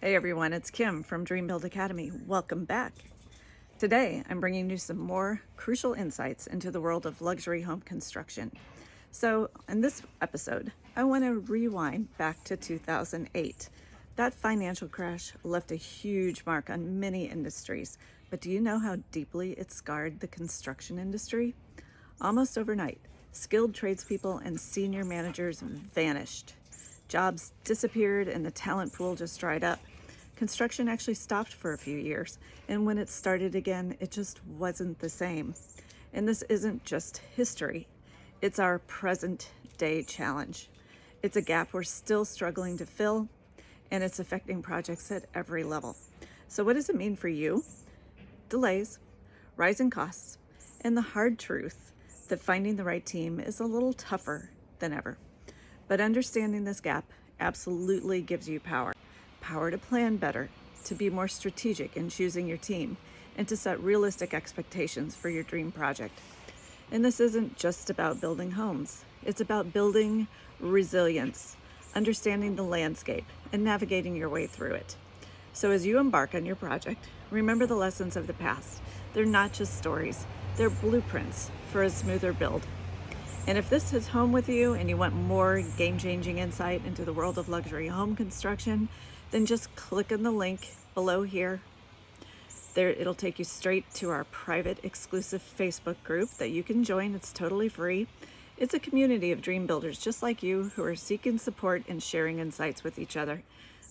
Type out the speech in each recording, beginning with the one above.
Hey everyone, it's Kim from Dream Build Academy. Welcome back. Today, I'm bringing you some more crucial insights into the world of luxury home construction. So, in this episode, I want to rewind back to 2008. That financial crash left a huge mark on many industries, but do you know how deeply it scarred the construction industry? Almost overnight, skilled tradespeople and senior managers vanished. Jobs disappeared and the talent pool just dried up. Construction actually stopped for a few years, and when it started again, it just wasn't the same. And this isn't just history, it's our present day challenge. It's a gap we're still struggling to fill, and it's affecting projects at every level. So, what does it mean for you? Delays, rising costs, and the hard truth that finding the right team is a little tougher than ever. But understanding this gap absolutely gives you power. Power to plan better, to be more strategic in choosing your team, and to set realistic expectations for your dream project. And this isn't just about building homes. It's about building resilience, understanding the landscape, and navigating your way through it. So as you embark on your project, remember the lessons of the past. They're not just stories, they're blueprints for a smoother build. And if this hits home with you and you want more game-changing insight into the world of luxury home construction, then just click on the link below here. There, it'll take you straight to our private exclusive Facebook group that you can join. It's totally free. It's a community of dream builders just like you who are seeking support and sharing insights with each other.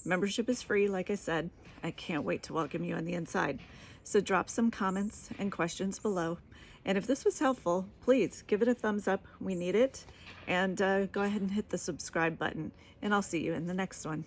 Membership is free, like I said. I can't wait to welcome you on the inside. So drop some comments and questions below. And if this was helpful, please give it a thumbs up. We need it. And go ahead and hit the subscribe button. And I'll see you in the next one.